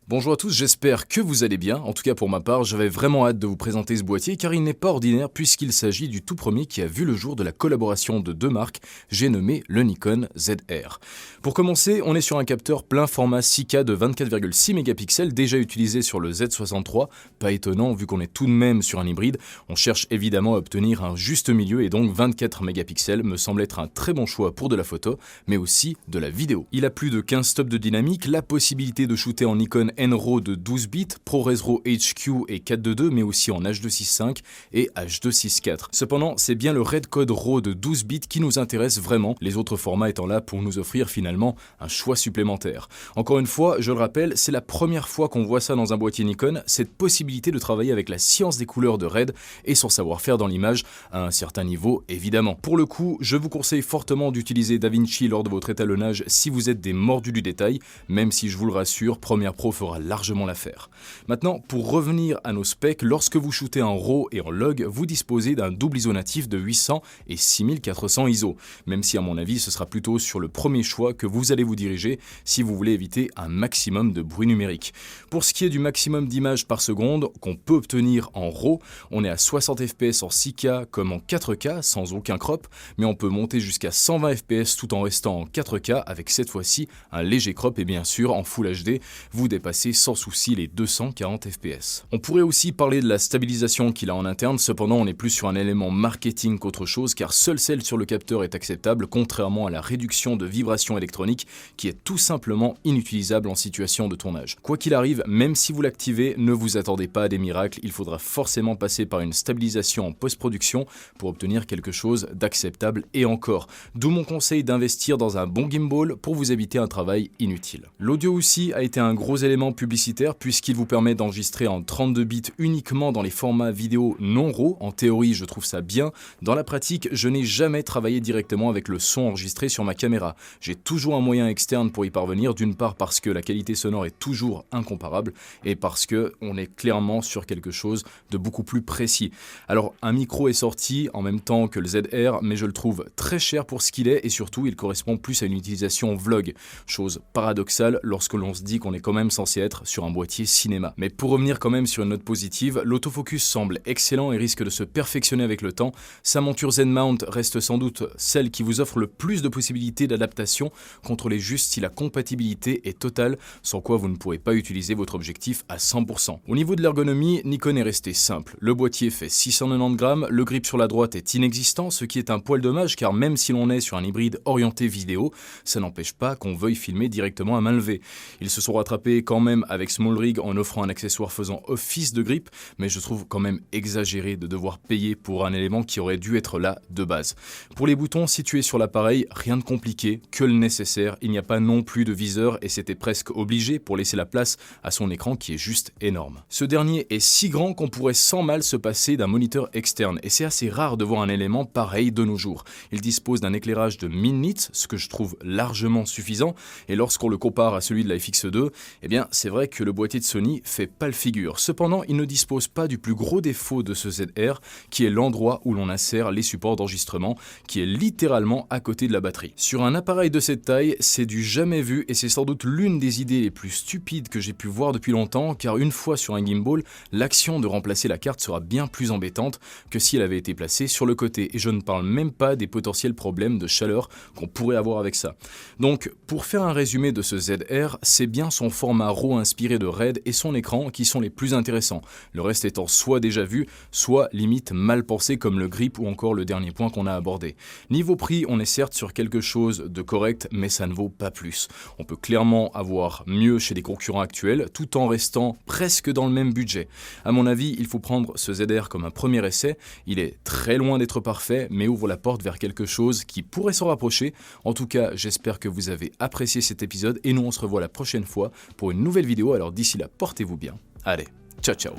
Bonjour à tous, j'espère que vous allez bien. En tout cas pour ma part, j'avais vraiment hâte de vous présenter ce boîtier car il n'est pas ordinaire puisqu'il s'agit du tout premier qui a vu le jour de la collaboration de deux marques, j'ai nommé le Nikon ZR. Pour commencer, on est sur un capteur plein format 6K de 24,6 mégapixels déjà utilisé sur le Z63, pas étonnant vu qu'on est tout de même sur un hybride, on cherche évidemment à obtenir un juste milieu et donc 24 mégapixels me semble être un très bon choix pour de la photo, mais aussi de la vidéo. Il a plus de 15 stops de dynamique, la possibilité de shooter en Nikon NRAW de 12 bits, ProRes RAW HQ et 422 mais aussi en H265 et H264. Cependant, c'est bien le Red Code RAW de 12 bits qui nous intéresse vraiment, les autres formats étant là pour nous offrir finalement un choix supplémentaire. Encore une fois, je le rappelle, c'est la première fois qu'on voit ça dans un boîtier Nikon, cette possibilité de travailler avec la science des couleurs de Red et son savoir-faire dans l'image à un certain niveau évidemment. Pour le coup, je vous conseille fortement d'utiliser DaVinci lors de votre étalonnage si vous êtes des mordus du détail, même si je vous le rassure, Premiere Pro fera largement l'affaire. Maintenant, pour revenir à nos specs, lorsque vous shootez en RAW et en log, vous disposez d'un double ISO natif de 800 et 6400 ISO, même si à mon avis ce sera plutôt sur le premier choix que vous allez vous diriger si vous voulez éviter un maximum de bruit numérique. Pour ce qui est du maximum d'images par seconde qu'on peut obtenir en RAW, on est à 60 fps en 6K comme en 4K sans aucun crop, mais on peut monter jusqu'à 120 fps tout en restant en 4K avec cette fois-ci un léger crop et bien sûr en Full HD, vous dépassez sans souci les 240 fps. On pourrait aussi parler de la stabilisation qu'il a en interne, cependant on est plus sur un élément marketing qu'autre chose car seule celle sur le capteur est acceptable contrairement à la réduction de vibration électronique qui est tout simplement inutilisable en situation de tournage. Quoi qu'il arrive, même si vous l'activez, ne vous attendez pas à des miracles, il faudra forcément passer par une stabilisation en post-production pour obtenir quelque chose d'acceptable et encore. D'où mon conseil d'investir dans un bon gimbal pour vous éviter un travail inutile. L'audio aussi a été un gros élément publicitaire puisqu'il vous permet d'enregistrer en 32 bits uniquement dans les formats vidéo non RAW. En théorie, je trouve ça bien. Dans la pratique, je n'ai jamais travaillé directement avec le son enregistré sur ma caméra. J'ai toujours un moyen externe pour y parvenir, d'une part parce que la qualité sonore est toujours incomparable et parce que on est clairement sur quelque chose de beaucoup plus précis. Alors, un micro est sorti en même temps que le ZR, mais je le trouve très cher pour ce qu'il est et surtout, il correspond plus à une utilisation vlog. Chose paradoxale lorsque l'on se dit qu'on est quand même censé être sur un boîtier cinéma. Mais pour revenir quand même sur une note positive, l'autofocus semble excellent et risque de se perfectionner avec le temps. Sa monture Z-Mount reste sans doute celle qui vous offre le plus de possibilités d'adaptation, contrôlez juste si la compatibilité est totale, sans quoi vous ne pourrez pas utiliser votre objectif à 100%. Au niveau de l'ergonomie, Nikon est resté simple. Le boîtier fait 690 grammes, le grip sur la droite est inexistant, ce qui est un poil dommage car même si l'on est sur un hybride orienté vidéo, ça n'empêche pas qu'on veuille filmer directement à main levée. Ils se sont rattrapés quand même avec SmallRig en offrant un accessoire faisant office de grip, mais je trouve quand même exagéré de devoir payer pour un élément qui aurait dû être là de base. Pour les boutons situés sur l'appareil, rien de compliqué, que le nécessaire, il n'y a pas non plus de viseur et c'était presque obligé pour laisser la place à son écran qui est juste énorme. Ce dernier est si grand qu'on pourrait sans mal se passer d'un moniteur externe et c'est assez rare de voir un élément pareil de nos jours. Il dispose d'un éclairage de 1000 nits, ce que je trouve largement suffisant et lorsqu'on le compare à celui de la FX2, eh bien c'est vrai que le boîtier de Sony fait pas le figure. Cependant, il ne dispose pas du plus gros défaut de ce ZR, qui est l'endroit où l'on insère les supports d'enregistrement, qui est littéralement à côté de la batterie. Sur un appareil de cette taille, c'est du jamais vu et c'est sans doute l'une des idées les plus stupides que j'ai pu voir depuis longtemps, car une fois sur un gimbal, l'action de remplacer la carte sera bien plus embêtante que si elle avait été placée sur le côté. Et je ne parle même pas des potentiels problèmes de chaleur qu'on pourrait avoir avec ça. Donc, pour faire un résumé de ce ZR, c'est bien son format RAW inspiré de Red et son écran qui sont les plus intéressants, le reste étant soit déjà vu, soit limite mal pensé comme le grip ou encore le dernier point qu'on a abordé. Niveau prix, on est certes sur quelque chose de correct, mais ça ne vaut pas plus. On peut clairement avoir mieux chez des concurrents actuels, tout en restant presque dans le même budget. À mon avis, il faut prendre ce ZR comme un premier essai, il est très loin d'être parfait, mais ouvre la porte vers quelque chose qui pourrait s'en rapprocher. En tout cas, j'espère que vous avez apprécié cet épisode et nous on se revoit la prochaine fois pour une nouvelle vidéo, alors d'ici là, portez-vous bien. Allez, ciao ciao.